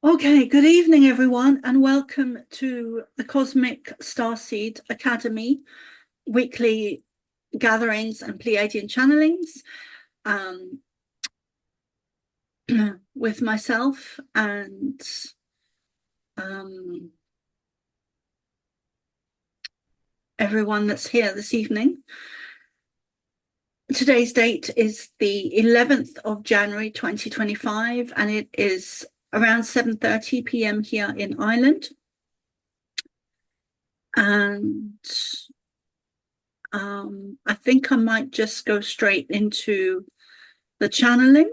Okay, good evening, everyone, and welcome to the Cosmic Starseed Academy weekly gatherings and Pleiadian channelings with myself and everyone that's here this evening. Today's date is the 11th of January 2025, and it is around 7:30 p.m. here in Ireland. And I think I might just go straight into the channeling.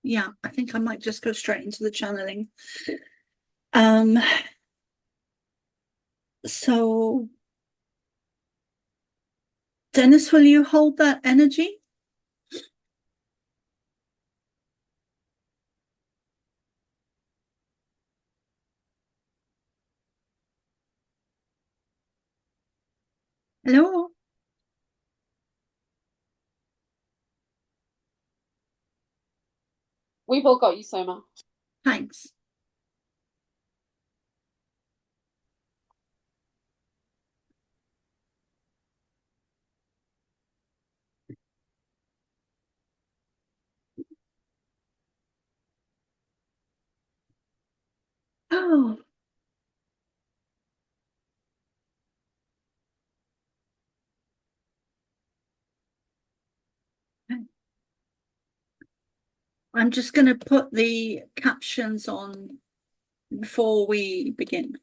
Yeah, I think I might just go straight into the channeling. So Dennis, will you hold that energy? Hello? We've all got you, Soma. Thanks. Oh, okay. I'm just going to put the captions on before we begin.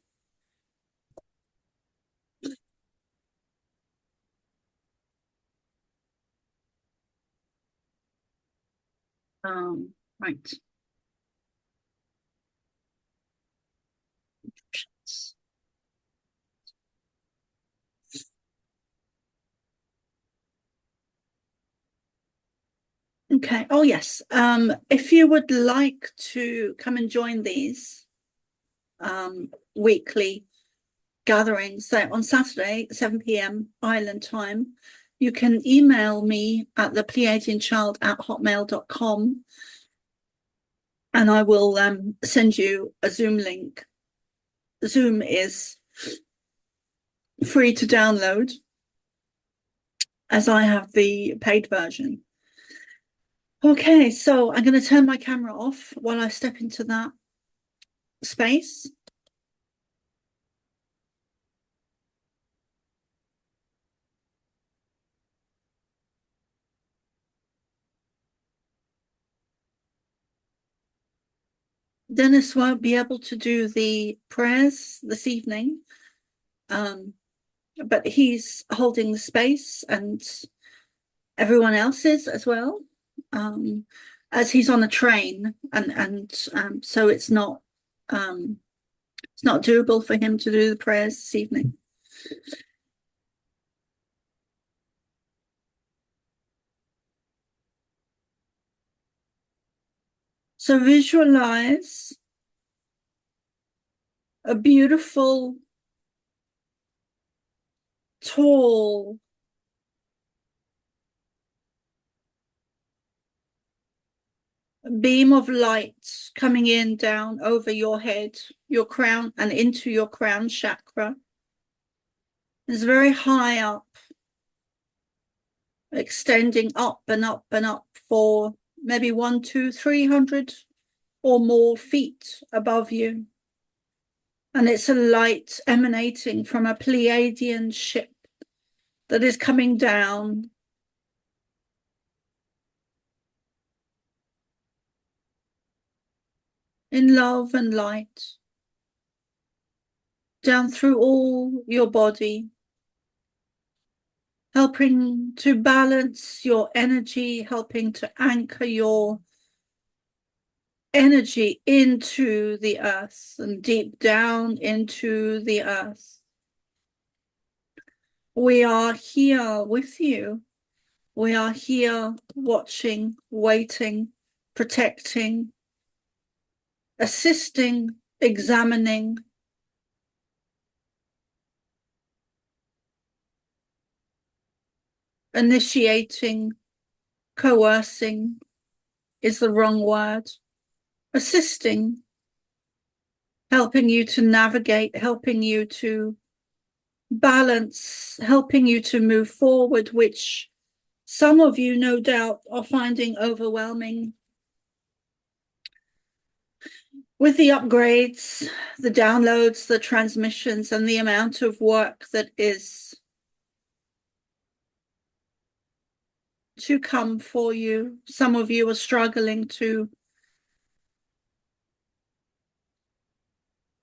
Right. Okay. Oh, yes. If you would like to come and join these weekly gatherings, so on Saturday, 7 p.m. Ireland time, you can email me at the Pleiadianchild@hotmail.com, and I will send you a Zoom link. Zoom is free to download, as I have the paid version. Okay, so I'm going to turn my camera off while I step into that space. Dennis won't be able to do the prayers this evening, but he's holding the space, and everyone else is as well, as he's on a train, and so it's not doable for him to do the prayers this evening. So visualize a beautiful, tall, beam of light coming in down over your head, your crown, and into your crown chakra. It's very high up, extending up and up and up for maybe 100, 200, 300 or more feet above you. And it's a light emanating from a Pleiadian ship that is coming down in love and light, down through all your body, helping to balance your energy, helping to anchor your energy into the earth and deep down into the earth. We are here with you. We are here watching, waiting, protecting, assisting, examining, initiating, coercing is the wrong word, assisting, helping you to navigate, helping you to balance, helping you to move forward, which some of you, no doubt, are finding overwhelming. With the upgrades, the downloads, the transmissions, and the amount of work that is to come for you, some of you are struggling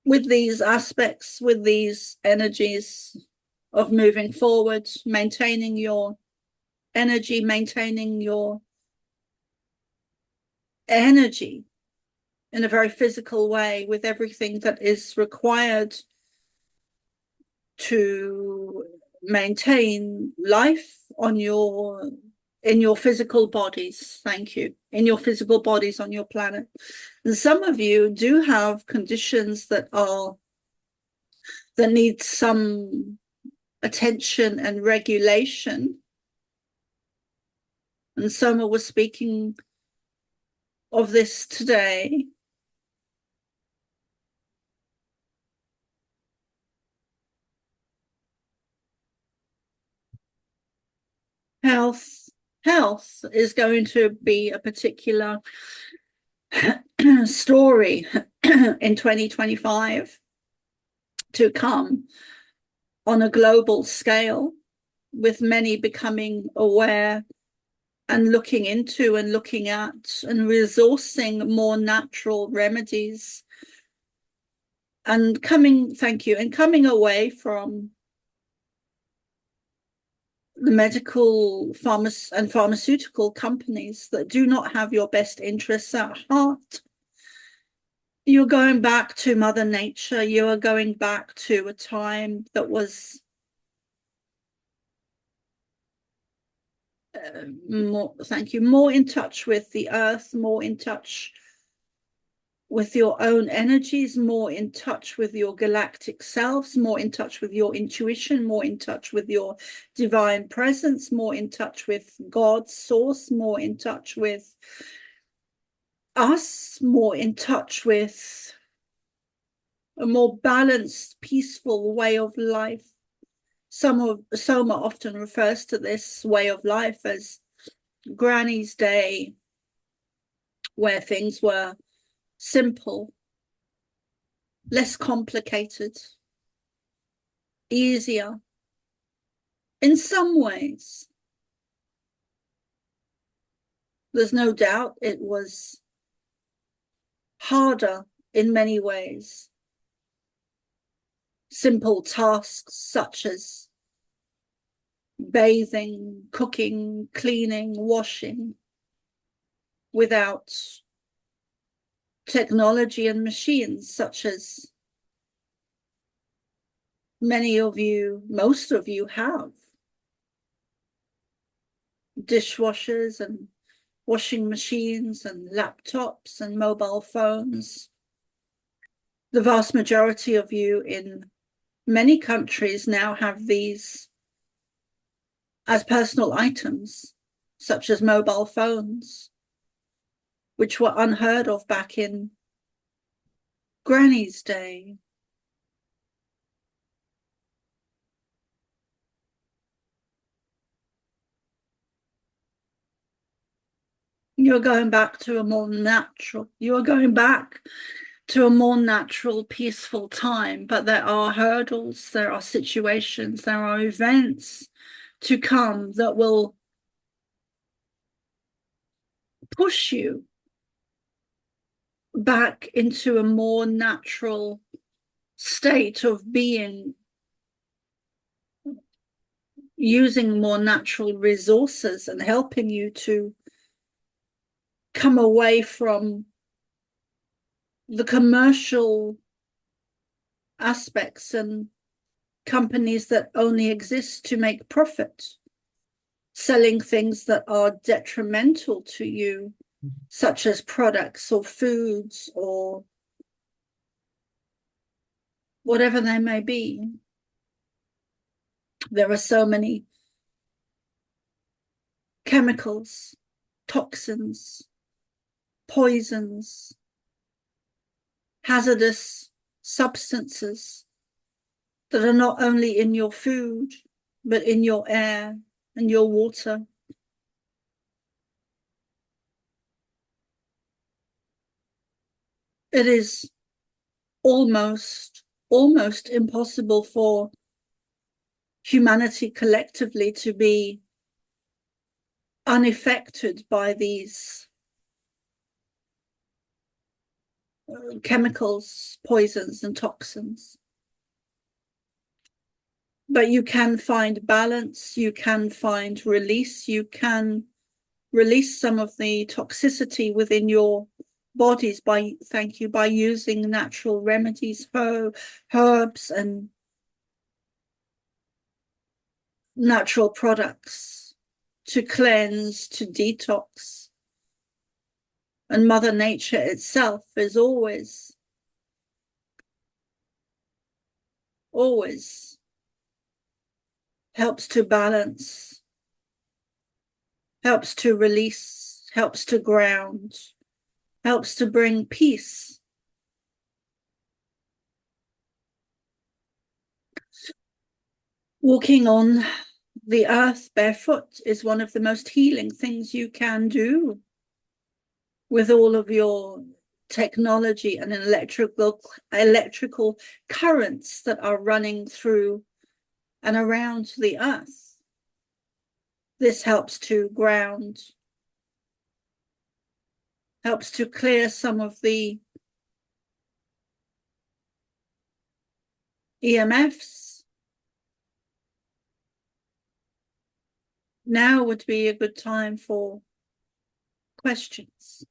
with these aspects, with these energies of moving forward, maintaining your energy, maintaining your energy in a very physical way with everything that is required to maintain life in your physical bodies. Thank you. In your physical bodies on your planet. And some of you do have conditions that need some attention and regulation. And Soma was speaking of this today. Health is going to be a particular story in 2025 to come on a global scale, with many becoming aware and looking into and looking at and resourcing more natural remedies and coming away from the medical and pharmaceutical companies that do not have your best interests at heart. You're going back to Mother Nature. You are going back to a time that was more in touch with the earth, more in touch with your own energies, more in touch with your galactic selves, more in touch with your intuition, more in touch with your divine presence, more in touch with God's source, more in touch with us, more in touch with a more balanced, peaceful way of life. Soma often refers to this way of life as Granny's Day, where things were simple, less complicated, easier. In some ways, there's no doubt it was harder in many ways. Simple tasks such as bathing, cooking, cleaning, washing, without technology and machines such as most of you have. Dishwashers and washing machines and laptops and mobile phones. The vast majority of you in many countries now have these as personal items, such as mobile phones, which were unheard of back in Granny's Day. You're going back to a more natural, peaceful time, but there are hurdles, there are situations, there are events to come that will push you back into a more natural state of being, using more natural resources and helping you to come away from the commercial aspects and companies that only exist to make profit, selling things that are detrimental to you, such as products or foods or whatever they may be. There are so many chemicals, toxins, poisons, hazardous substances that are not only in your food, but in your air and your water. It is almost impossible for humanity collectively to be unaffected by these chemicals, poisons, and toxins. But you can find balance, you can find release, you can release some of the toxicity within your bodies by using natural remedies, herbs and natural products to cleanse, to detox. And Mother Nature itself is always helps to balance, helps to release, helps to ground, helps to bring peace. Walking on the earth barefoot is one of the most healing things you can do with all of your technology and electrical currents that are running through and around the earth. This helps to ground, helps to clear some of the EMFs. Now would be a good time for questions.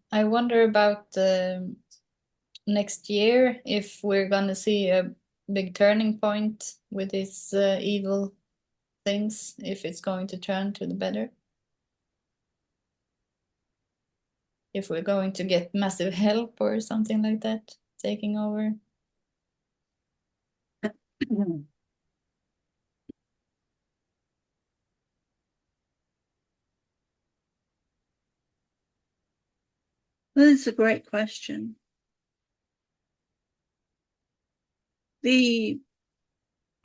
I wonder about next year, if we're gonna see a big turning point with these evil things, if it's going to turn to the better. If we're going to get massive help or something like that taking over. That's a great question. The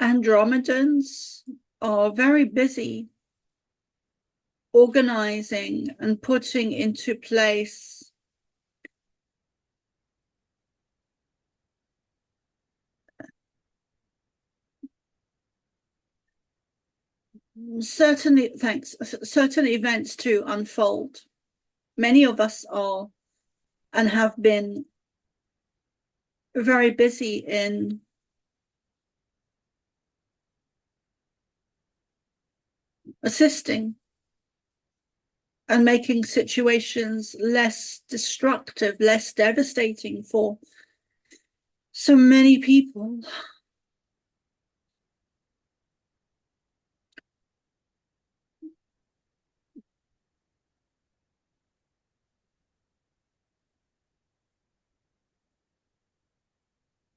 Andromedans are very busy organizing and putting into place certain events to unfold. Many of us are and have been very busy in assisting and making situations less destructive, less devastating for so many people.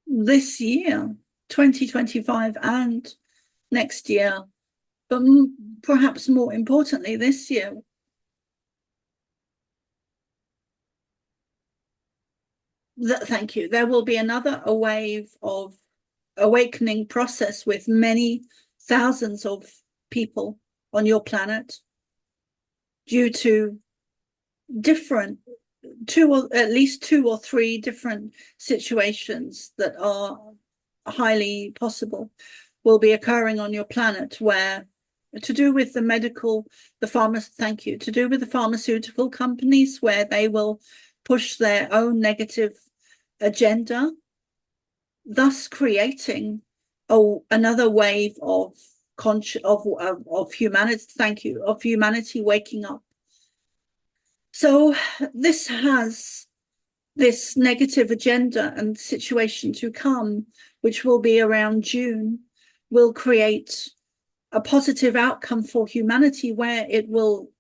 This year, 2025, and next year, but perhaps more importantly, this year, thank you. There will be another wave of awakening process with many thousands of people on your planet due to at least two or three different situations that are highly possible will be occurring on your planet, where to do with the pharmaceutical companies, where they will push their own negative agenda, thus creating another wave of humanity waking up. So this negative agenda and situation to come, which will be around June, will create a positive outcome for humanity, where it will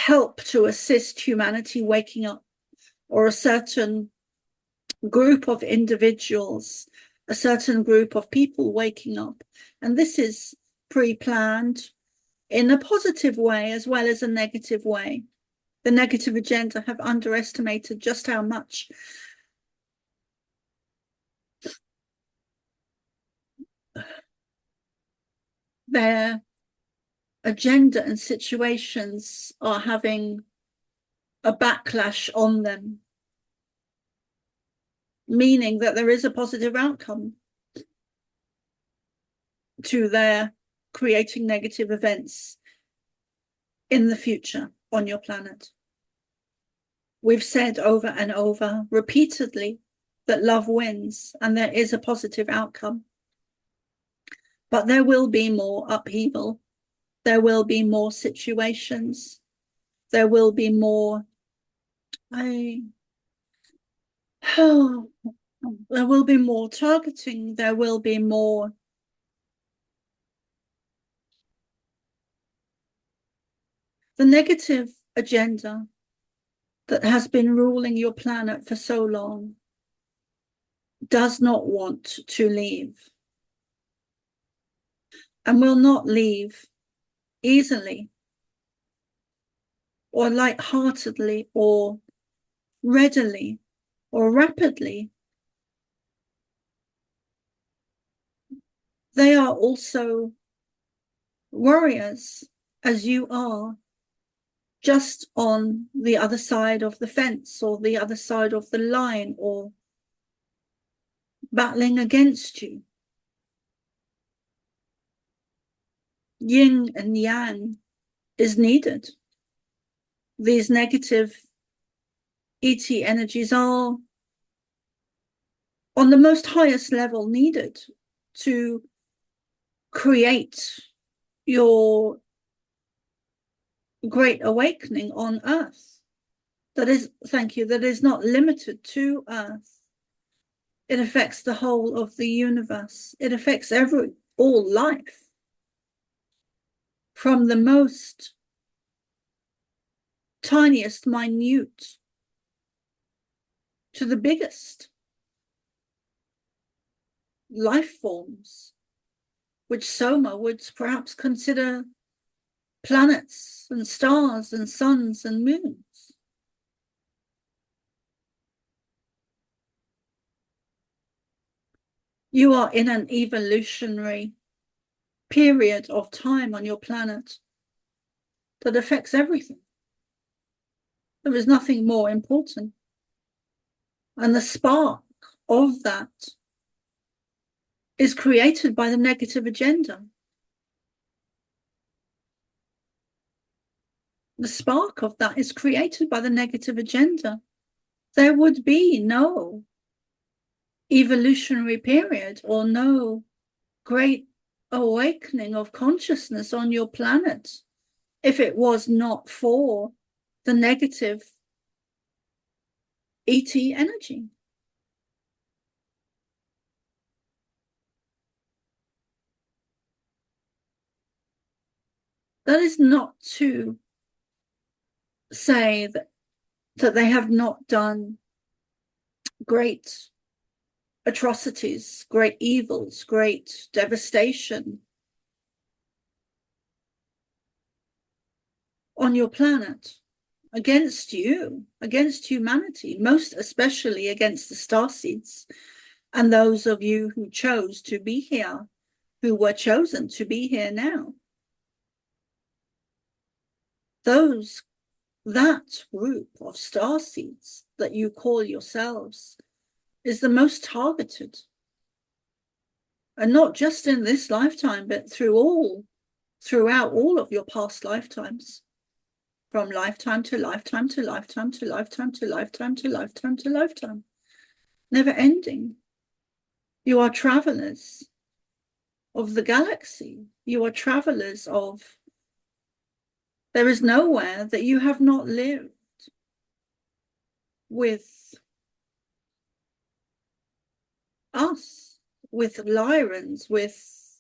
help to assist humanity waking up, or a certain group of individuals, a certain group of people waking up. And this is pre-planned in a positive way as well as a negative way. The negative agenda have underestimated just how much their agenda and situations are having a backlash on them, meaning that there is a positive outcome to their creating negative events in the future on your planet. We've said over and over repeatedly that love wins and there is a positive outcome. But there will be more upheaval. There will be more situations. There will be more. There will be more targeting. There will be more. The negative agenda that has been ruling your planet for so long does not want to leave and will not leave easily or lightheartedly or readily or rapidly. They are also warriors, as you are, just on the other side of the fence or the other side of the line or battling against you. Yin and yang is needed. These negative ET energies are on the most highest level needed to create your great awakening on Earth. That is, thank you, that is not limited to Earth. It affects the whole of the universe. It affects all life, from the most tiniest, minute, to the biggest life forms, which Soma would perhaps consider planets and stars and suns and moons. You are in an evolutionary period of time on your planet that affects everything. There is nothing more important. And the spark of that is created by the negative agenda. The spark of that is created by the negative agenda. There would be no evolutionary period or no great awakening of consciousness on your planet if it was not for the negative ET energy. That is not to say that they have not done great atrocities, great evils, great devastation on your planet against you, against humanity, most especially against the Starseeds and those of you who chose to be here, who were chosen to be here now. That group of Starseeds that you call yourselves is the most targeted. And not just in this lifetime, but throughout all of your past lifetimes. From lifetime to lifetime to lifetime to lifetime to lifetime to lifetime to lifetime. Never ending. You are travelers of the galaxy. You are travelers of... There is nowhere that you have not lived with us, with Lyrans, with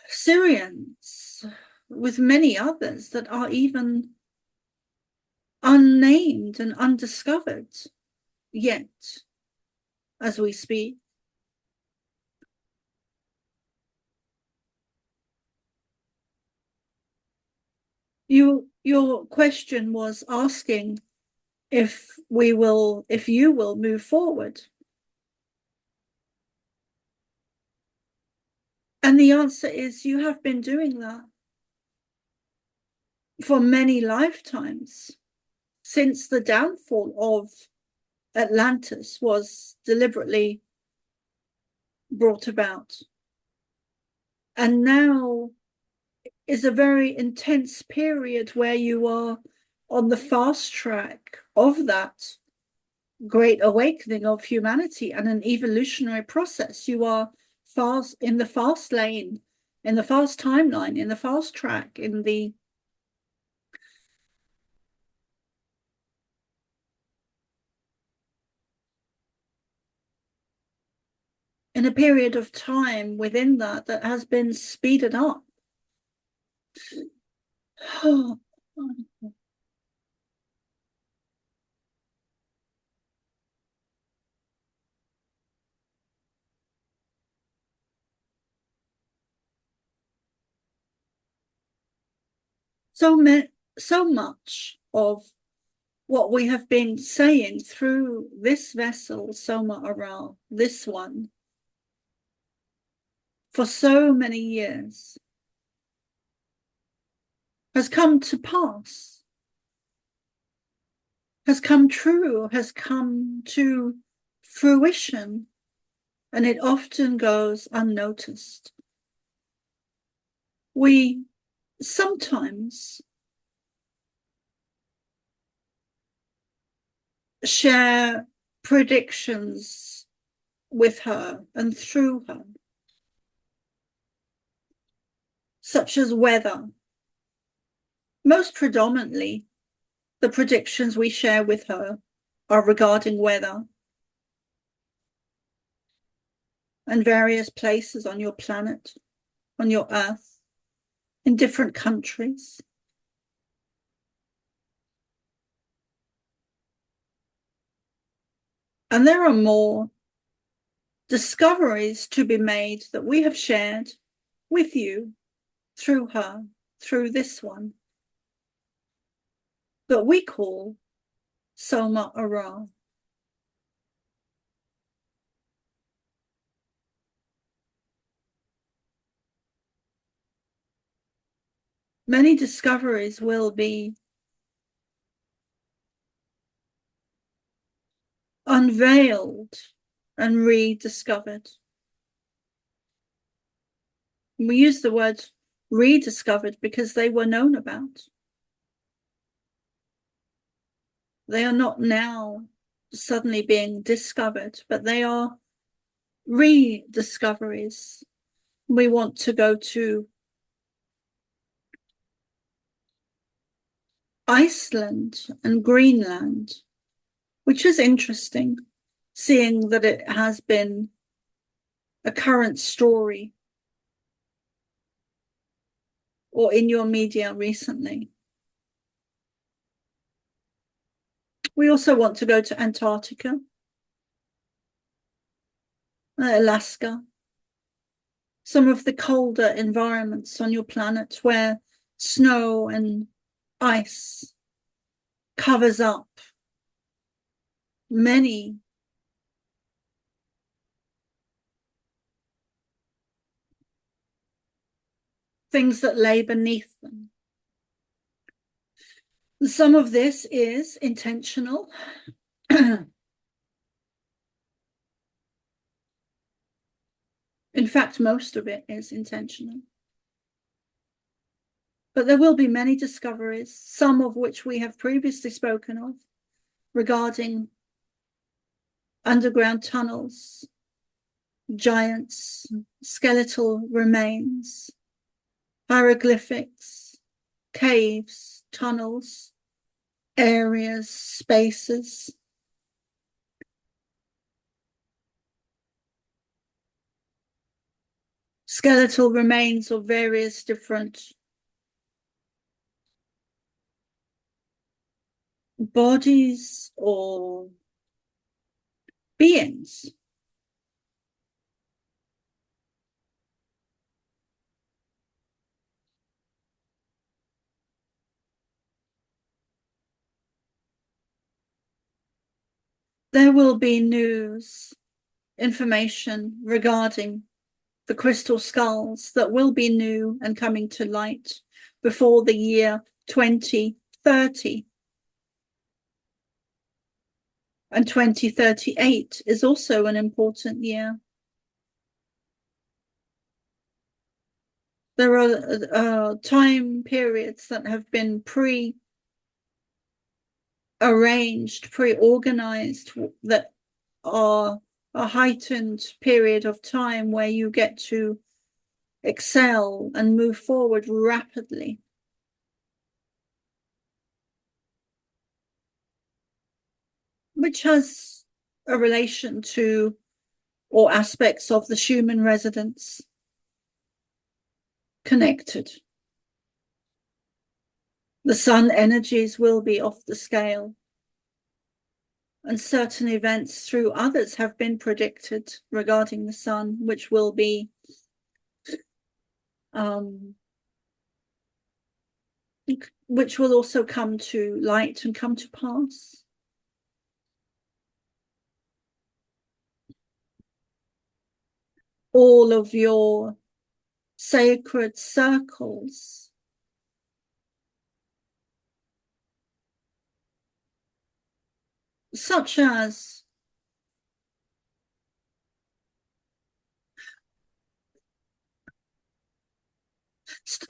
Syrians, with many others that are even unnamed and undiscovered yet as we speak. Your question was asking if you will move forward. And the answer is you have been doing that for many lifetimes since the downfall of Atlantis was deliberately brought about. And now is a very intense period where you are on the fast track of that great awakening of humanity and an evolutionary process. You are fast in the fast lane, in the fast timeline, in the fast track, in a period of time within that has been speeded up. So much of what we have been saying through this vessel, Soma Aral, this one, for so many years, has come to pass, has come true, has come to fruition, and it often goes unnoticed. We sometimes share predictions with her and through her, such as weather. Most predominantly, the predictions we share with her are regarding weather and various places on your planet, on your earth, in different countries. And there are more discoveries to be made that we have shared with you through her, through this one, that we call Soma Aral. Many discoveries will be unveiled and rediscovered. We use the word rediscovered because they were known about. They are not now suddenly being discovered, but they are rediscoveries. We want to go to Iceland and Greenland, which is interesting, seeing that it has been a current story or in your media recently. We also want to go to Antarctica, Alaska, some of the colder environments on your planet where snow and ice covers up many things that lay beneath them. Some of this is intentional. In fact, most of it is intentional. But there will be many discoveries, some of which we have previously spoken of, regarding underground tunnels, giants, skeletal remains, hieroglyphics, caves, tunnels, areas, spaces. Skeletal remains of various different bodies or beings. There will be news, information regarding the crystal skulls that will be new and coming to light before the year 2030. And 2038 is also an important year. There are time periods that have been pre-arranged, pre-organized, that are a heightened period of time where you get to excel and move forward rapidly. Which has a relation to or aspects of the Schumann resonance connected. The sun energies will be off the scale. And certain events through others have been predicted regarding the sun, which will be which will also come to light and come to pass. All of your sacred circles such as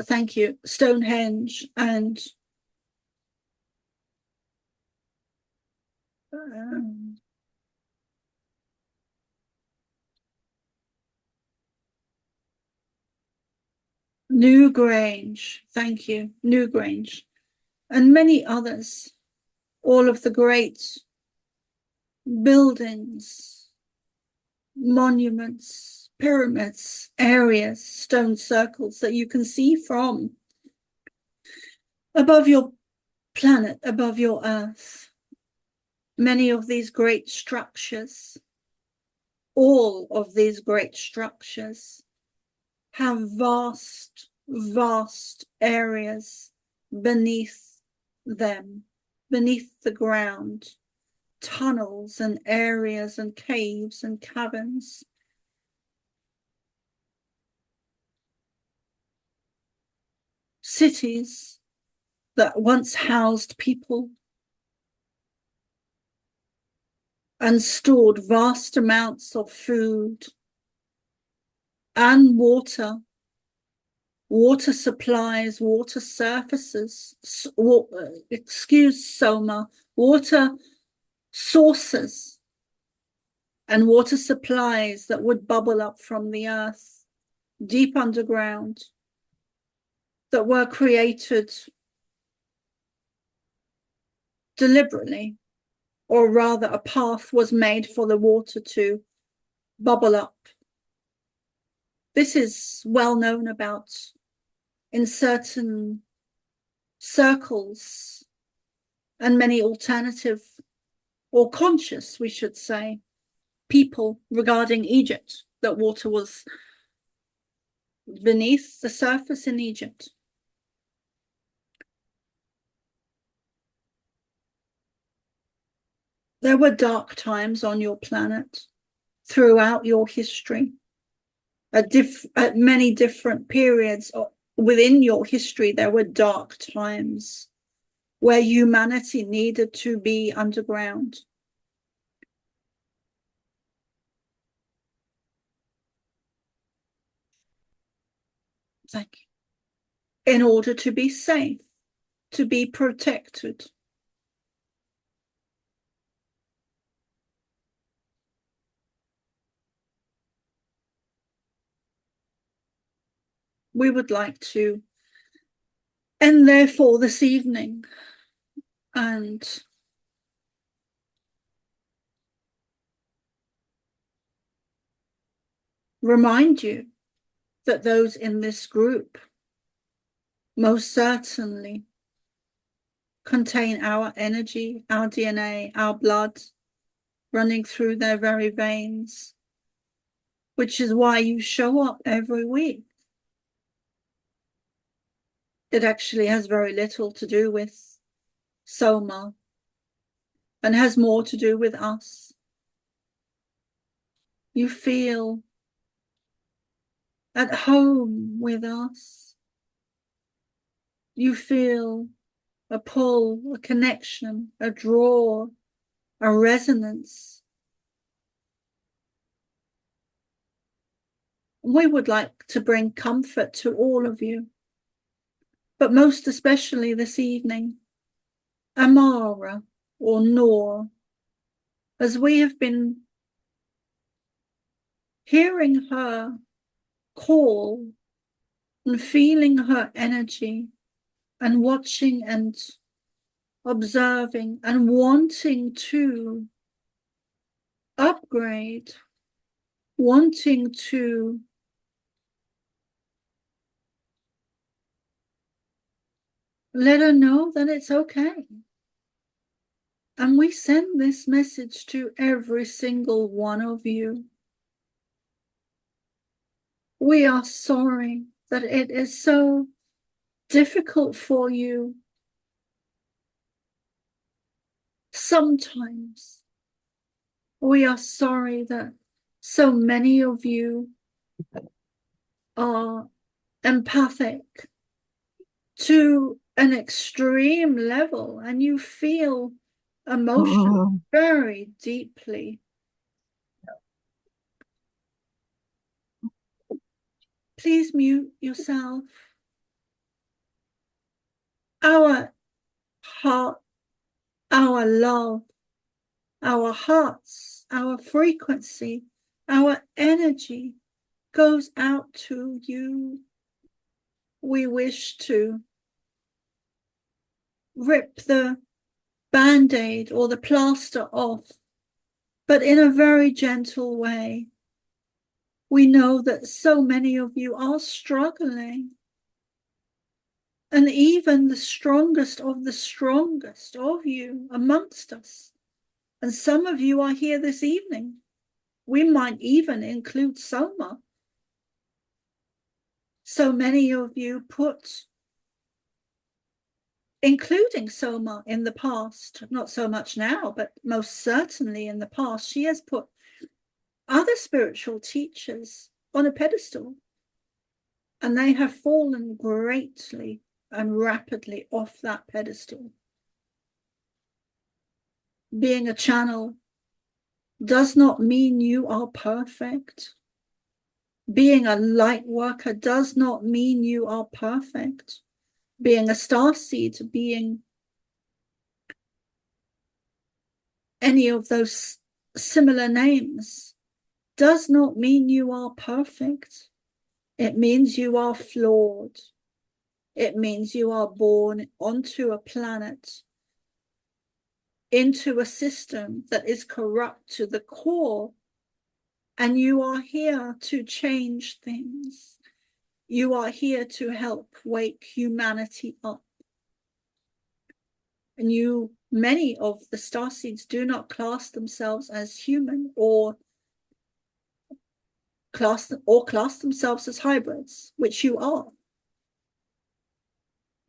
thank you, Stonehenge and Newgrange, thank you, Newgrange, and many others, all of the great buildings, monuments, pyramids, areas, stone circles that you can see from above your planet, above your Earth. Many of these great structures, all of these great structures have vast, vast areas beneath them, beneath the ground, tunnels and areas and caves and caverns. Cities that once housed people and stored vast amounts of food and water supplies, water surfaces, water sources and water supplies that would bubble up from the earth deep underground, that were created deliberately, or rather a path was made for the water to bubble up. This is well known about in certain circles and many alternative or conscious, we should say, people regarding Egypt, that water was beneath the surface in Egypt. There were dark times on your planet throughout your history. At many different periods within your history, there were dark times where humanity needed to be underground. Thank you. In order to be safe, to be protected. We would like to end therefore this evening and remind you that those in this group most certainly contain our energy, our DNA, our blood running through their very veins, which is why you show up every week. It actually has very little to do with Soma and has more to do with us. You feel at home with us. You feel a pull, a connection, a draw, a resonance. We would like to bring comfort to all of you, but most especially this evening, Amara or Noor, as we have been hearing her call and feeling her energy and watching and observing and wanting to upgrade, wanting to let her know that it's okay. And we send this message to every single one of you. We are sorry that it is so difficult for you sometimes. We are sorry that so many of you are empathic to an extreme level and you feel emotion very deeply. Please mute yourself. Our heart, our love, our hearts, our frequency, our energy goes out to you. We wish to rip the Band-Aid or the plaster off, but in a very gentle way. We know that so many of you are struggling. And even the strongest of you amongst us, and some of you are here this evening. We might even include Soma. So many of you put, including Soma in the past, not so much now, but most certainly in the past, she has put other spiritual teachers on a pedestal, and they have fallen greatly and rapidly off that pedestal. Being a channel does not mean you are perfect. Being a light worker does not mean you are perfect. Being a starseed, being any of those similar names, does not mean you are perfect. It means you are flawed. It means you are born onto a planet, into a system that is corrupt to the core, and you are here to change things. You are here to help wake humanity up. And many of the starseeds do not class themselves as human or class themselves as hybrids, which you are.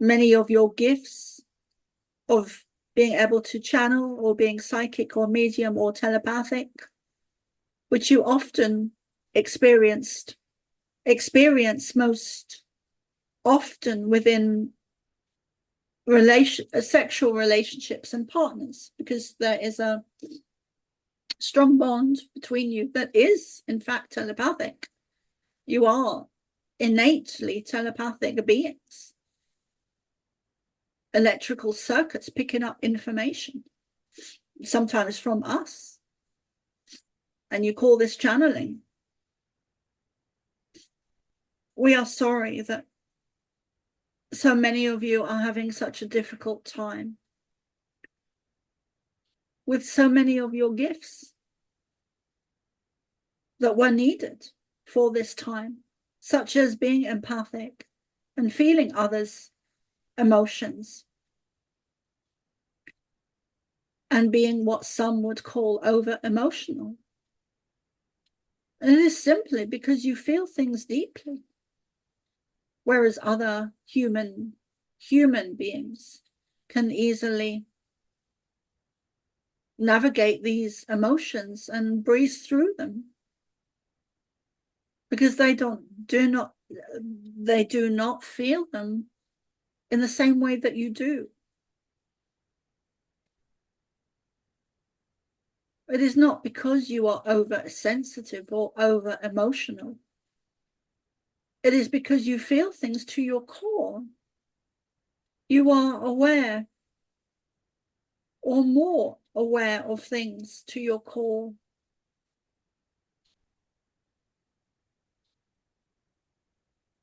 Many of your gifts of being able to channel or being psychic or medium or telepathic, which you often experience most often within sexual relationships and partners, because there is a strong bond between you that is in fact telepathic. You are innately telepathic beings. Electrical circuits picking up information, sometimes from us, and you call this channeling. We are sorry that so many of you are having such a difficult time with so many of your gifts that were needed for this time, such as being empathic and feeling others' emotions. and being what some would call over emotional. And it is simply because you feel things deeply, whereas other human beings can easily navigate these emotions and breeze through them because they do not feel them in the same way that you do. It is not because you are oversensitive or over emotional. It is because you feel things to your core. You are aware or more aware of things to your core.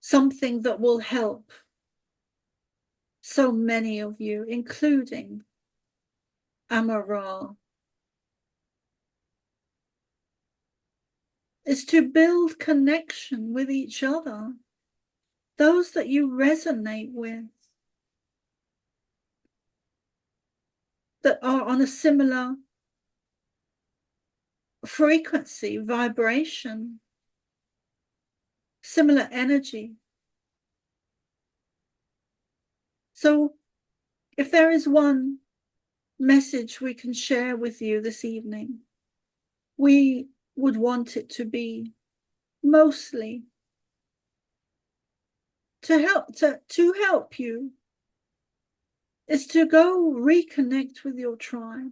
Something that will help so many of you, including Amara, is to build connection with each other, those that you resonate with, that are on a similar frequency, vibration, similar energy. So if there is one message we can share with you this evening, we would want it to be mostly to help you is to go reconnect with your tribe,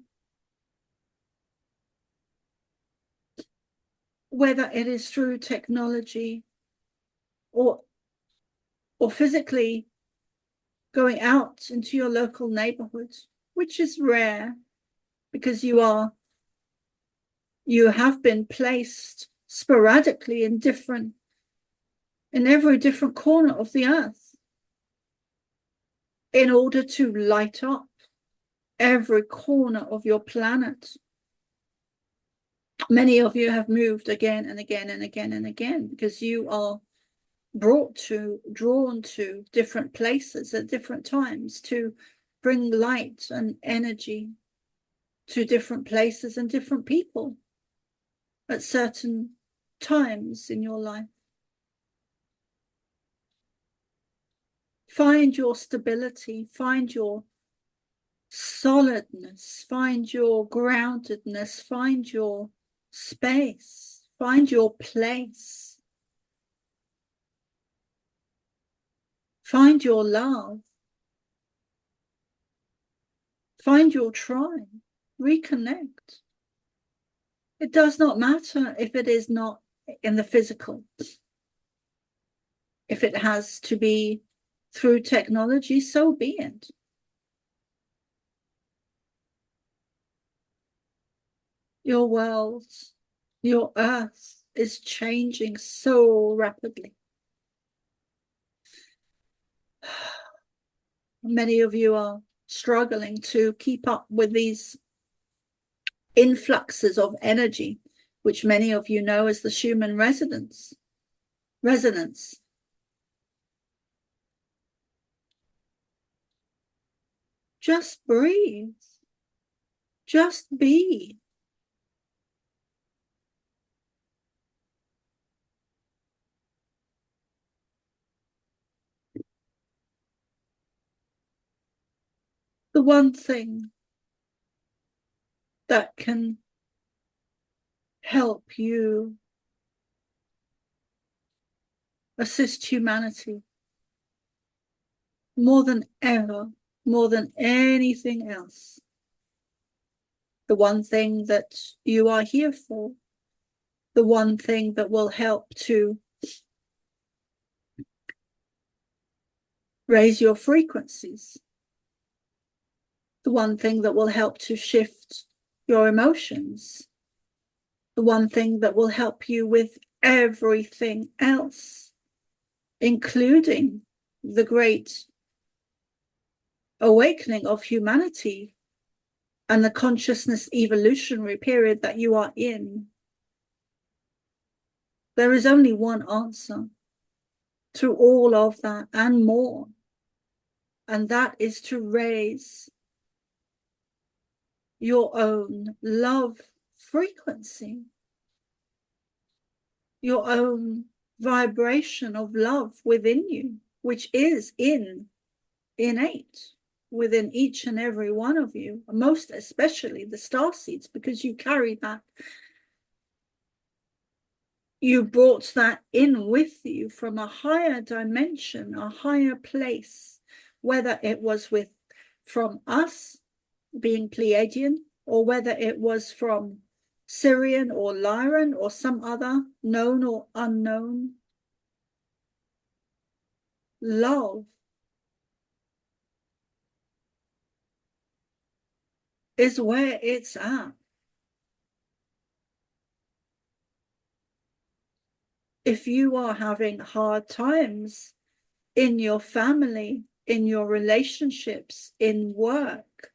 whether it is through technology or physically going out into your local neighborhood, which is rare because you have been placed sporadically in every different corner of the earth in order to light up every corner of your planet. Many of you have moved again and again and again and again because you are drawn to different places at different times to bring light and energy to different places and different people at certain times in your life. Find your stability, find your solidness, find your groundedness, find your space, find your place, find your love, find your tribe, reconnect. It does not matter if it is not in the physical. If it has to be through technology, so be it. Your world, your earth is changing so rapidly. Many of you are struggling to keep up with these influxes of energy, which many of you know as the Schumann resonance. Just breathe. Just be. The one thing that can help you assist humanity more than ever, more than anything else. The one thing that you are here for, the one thing that will help to raise your frequencies, the one thing that will help to shift your emotions, the one thing that will help you with everything else, including the great awakening of humanity and the consciousness evolutionary period that you are in. There is only one answer to all of that and more, and that is to raise your own love frequency, your own vibration of love within you, which is innate within each and every one of you, most especially the starseeds, because you carry that. You brought that in with you from a higher dimension, a higher place, whether it was from us being Pleiadian, or whether it was from Syrian or Lyran or some other known or unknown. Love is where it's at. If you are having hard times in your family, in your relationships, in work,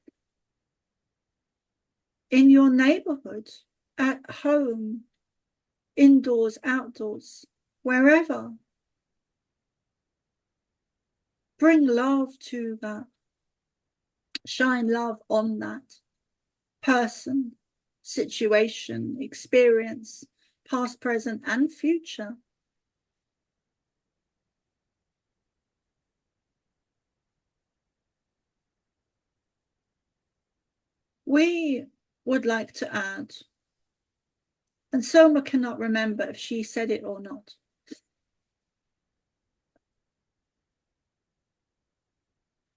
in your neighborhood, at home, indoors, outdoors, wherever, bring love to that. Shine love on that person, situation, experience, past, present, and future. We would like to add, and Soma cannot remember if she said it or not.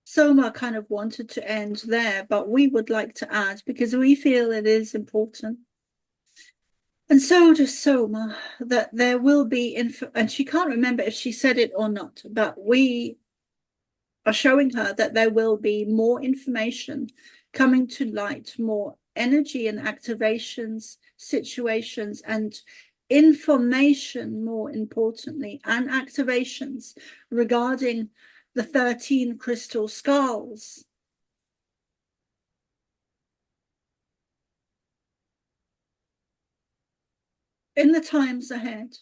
Soma kind of wanted to end there, but we would like to add because we feel it is important. And so does Soma, that there will be, and she can't remember if she said it or not, but we are showing her that there will be more information coming to light, more energy and activations, situations, and information, more importantly, and activations regarding the 13 crystal skulls. In the times ahead,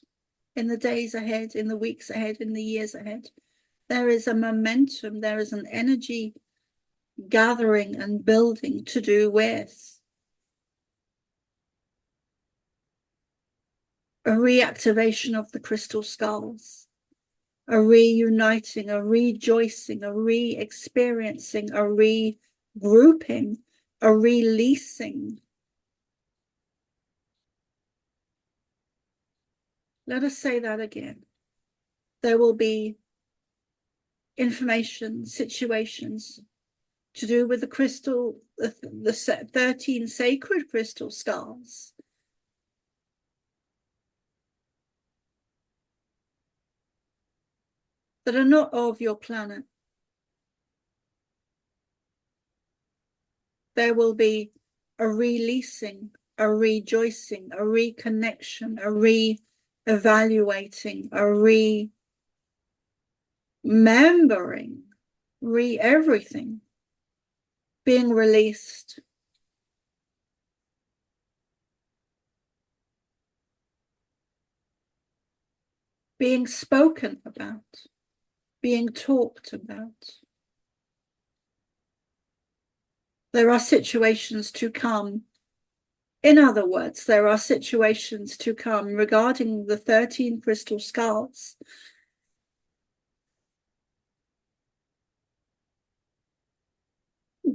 in the days ahead, in the weeks ahead, in the years ahead, there is a momentum, there is an energy gathering and building to do with a reactivation of the crystal skulls, a reuniting, a rejoicing, a re-experiencing, a regrouping, a releasing. Let us say that again. There will be information, situations to do with the crystal, the 13 sacred crystal skulls. That are not of your planet. There will be a releasing, a rejoicing, a reconnection, a re-evaluating, a remembering, everything being released. Being spoken about, being talked about. There are situations to come. In other words, there are situations to come regarding the 13 crystal skulls.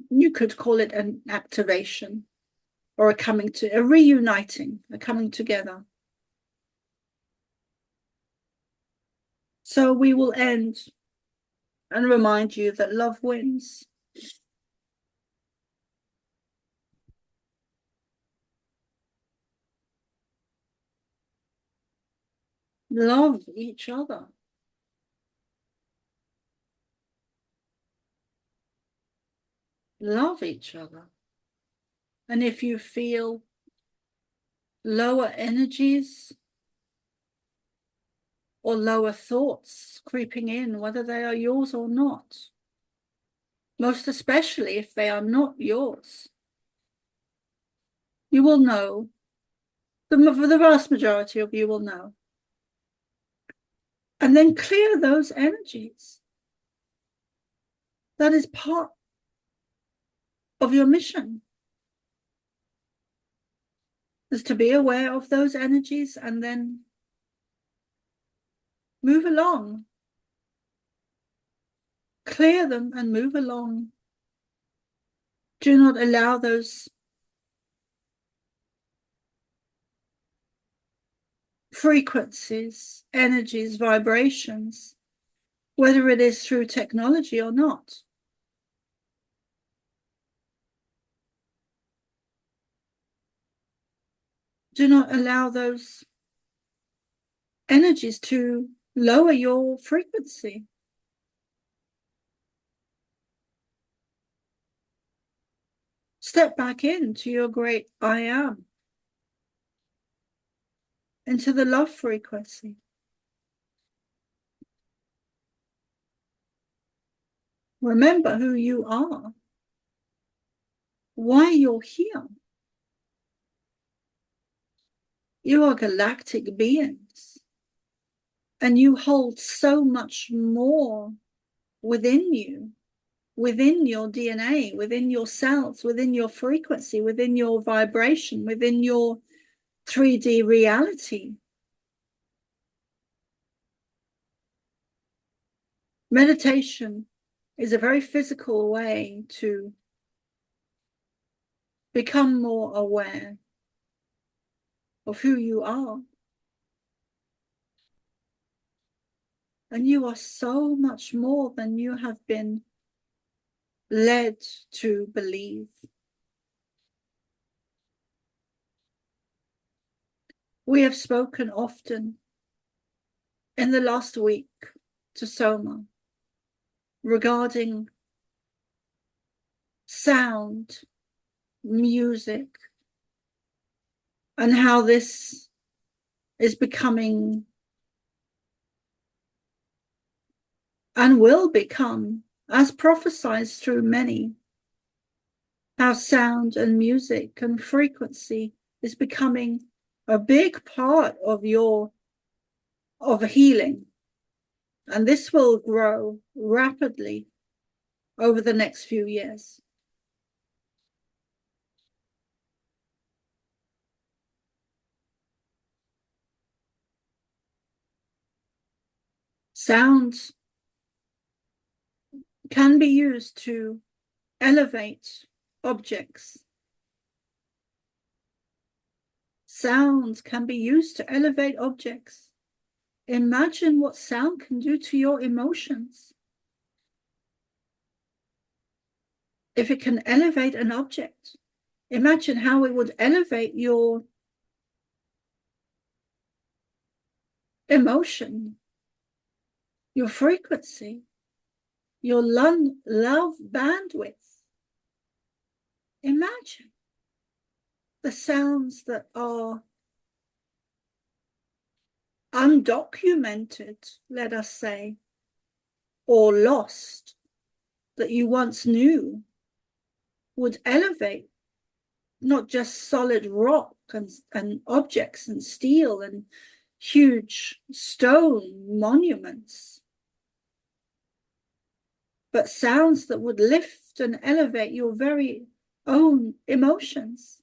You could call it an activation or a reuniting, a coming together. So we will end and remind you that love wins. Love each other. Love each other. And if you feel lower energies or lower thoughts creeping in, whether they are yours or not, most especially if they are not yours, you will know, the vast majority of you will know. And then clear those energies. That is part of your mission. is to be aware of those energies and then move along. Clear them and move along. Do not allow those frequencies, energies, vibrations, whether it is through technology or not. Do not allow those energies to lower your frequency. Step back into your great I am, into the love frequency. Remember who you are, why you're here. You are galactic beings, and you hold so much more within you, within your DNA, within your cells, within your frequency, within your vibration, within your 3D reality. Meditation is a very physical way to become more aware of who you are. And you are so much more than you have been led to believe. We have spoken often in the last week to Soma regarding sound, music, and how this is becoming and will become, as prophesied through many, how sound and music and frequency is becoming a big part of healing. And this will grow rapidly over the next few years. Sound can be used to elevate objects. Sounds can be used to elevate objects. Imagine what sound can do to your emotions. If it can elevate an object, imagine how it would elevate your emotion, your frequency, your love bandwidth. Imagine the sounds that are undocumented, let us say, or lost, that you once knew, would elevate not just solid rock and objects and steel and huge stone monuments, but sounds that would lift and elevate your very own emotions.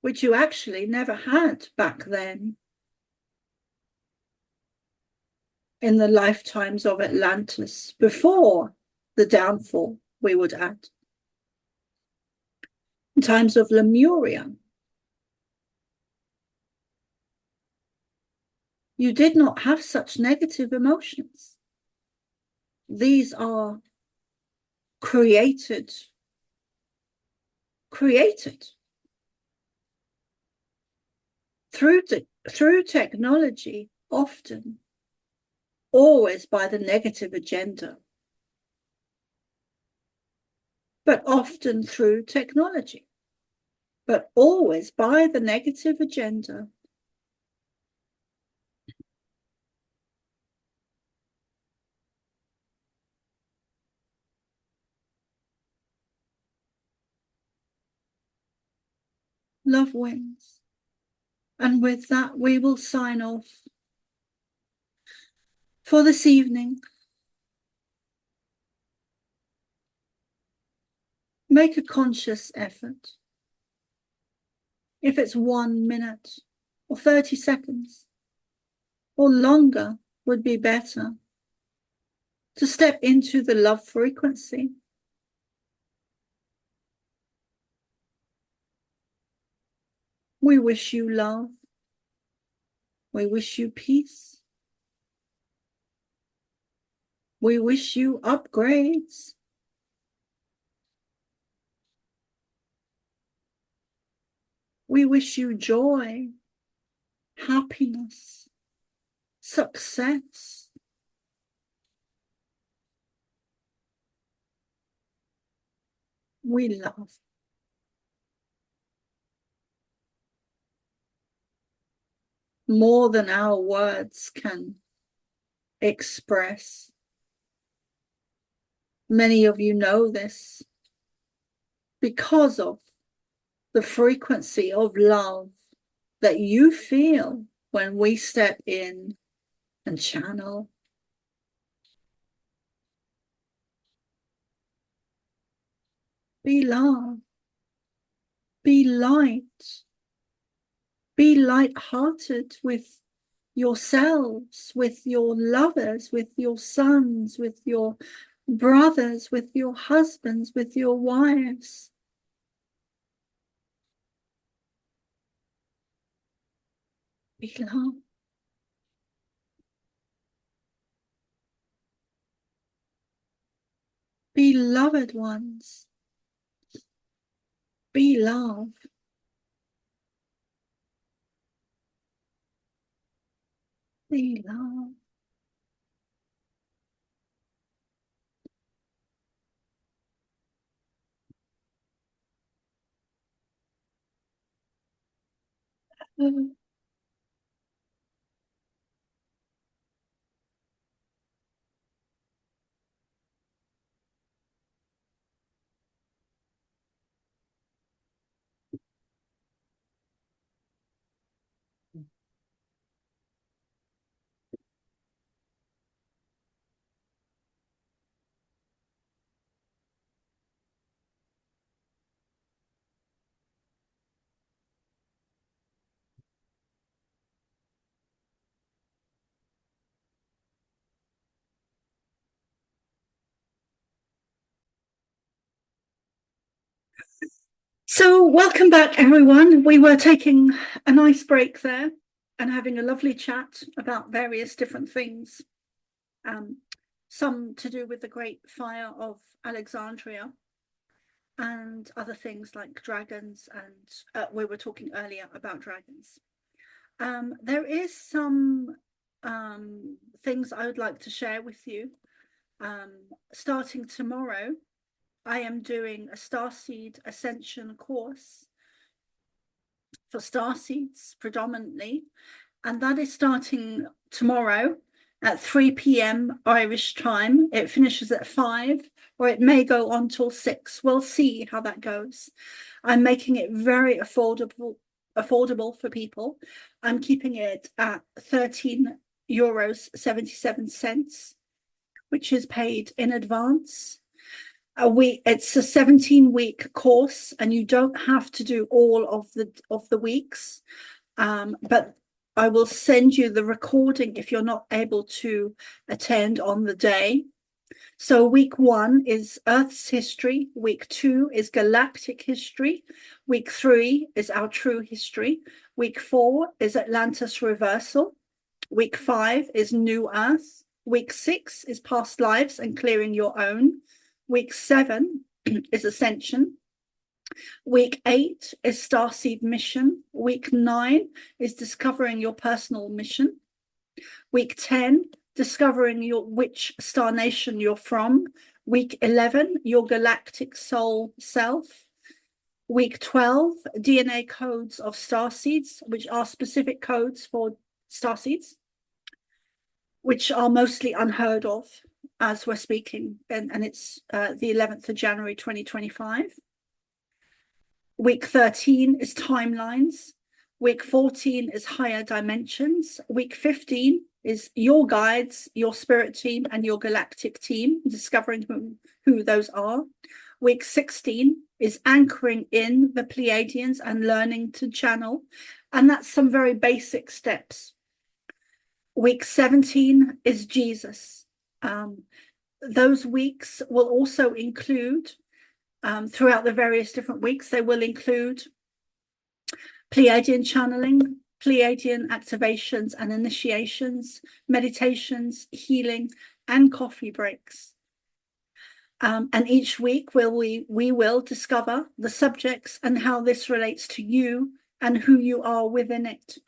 Which you actually never had back then in the lifetimes of Atlantis, before the downfall, we would add. In times of Lemuria, you did not have such negative emotions. These are created through technology, often, always by the negative agenda, but often through technology, but always by the negative agenda. Love wins. And with that, we will sign off for this evening. Make a conscious effort. If it's 1 minute or 30 seconds or longer would be better, to step into the love frequency. We wish you love. We wish you peace. We wish you upgrades. We wish you joy, happiness, success. We love. More than our words can express. Many of you know this because of the frequency of love that you feel when we step in and channel. Be love. Be light. Be light-hearted with yourselves, with your lovers, with your sons, with your brothers, with your husbands, with your wives. Be love. Beloved ones, be love. Be love. So welcome back, everyone. We were taking a nice break there and having a lovely chat about various different things. Some to do with the Great Fire of Alexandria and other things like dragons, and we were talking earlier about dragons. There is some things I would like to share with you. Starting tomorrow, I am doing a Starseed Ascension course for starseeds predominantly, and that is starting tomorrow at 3 p.m. Irish time. It finishes at 5, or it may go on till 6. We'll see how that goes. I'm making it very affordable for people. I'm keeping it at €13.77, which is paid in advance. It's a 17-week course, and you don't have to do all of the weeks, but I will send you the recording if you're not able to attend on the day. So week 1 is Earth's history, week 2 is galactic history, week 3 is our true history, week 4 is Atlantis reversal, week 5 is New Earth, week 6 is past lives and clearing your own, week 7 is Ascension. Week 8 is Starseed Mission. Week 9 is Discovering Your Personal Mission. Week 10, discovering which star nation you're from. Week 11, your galactic soul self. Week 12, DNA codes of starseeds, which are specific codes for starseeds, which are mostly unheard of as we're speaking, and it's the 11th of January 2025. Week 13 is timelines. Week 14 is higher dimensions. Week 15 is your guides, your spirit team, and your galactic team, discovering who those are. Week 16 is anchoring in the Pleiadians and learning to channel. And that's some very basic steps. Week 17 is Jesus. Those weeks will also include, throughout the various different weeks, they will include Pleiadian channeling, Pleiadian activations and initiations, meditations, healing, and coffee breaks. And each week we will discover the subjects and how this relates to you and who you are within it.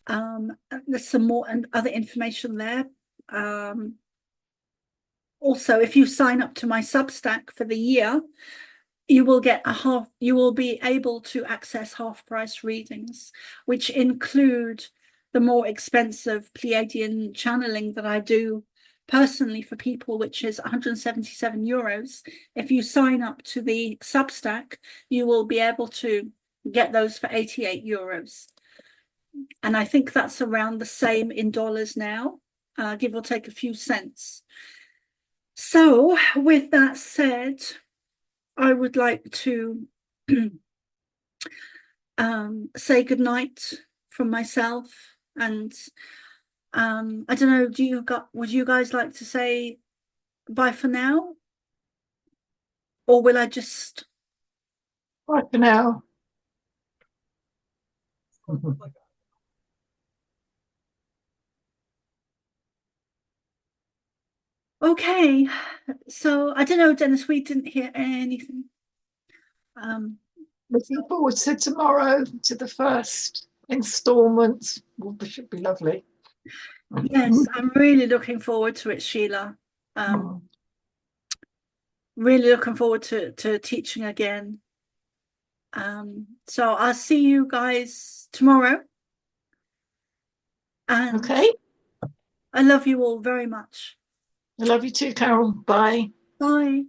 There's some more and other information there. Also, if you sign up to my Substack for the year, you will be able to access half-price readings, which include the more expensive Pleiadian channeling that I do personally for people, which is 177 euros. If you sign up to the Substack, you will be able to get those for 88 euros. And I think that's around the same in dollars now, give or take a few cents. So with that said, I would like to say goodnight from myself. And I don't know, would you guys like to say bye for now? Or will I just... Bye for now. Okay, so I don't know, Dennis, we didn't hear anything. Looking forward to tomorrow, to the first installment. It should be lovely. Yes, I'm really looking forward to it, Sheila. Really looking forward to teaching again. So I'll see you guys tomorrow. And okay. I love you all very much. I love you too, Carol. Bye. Bye.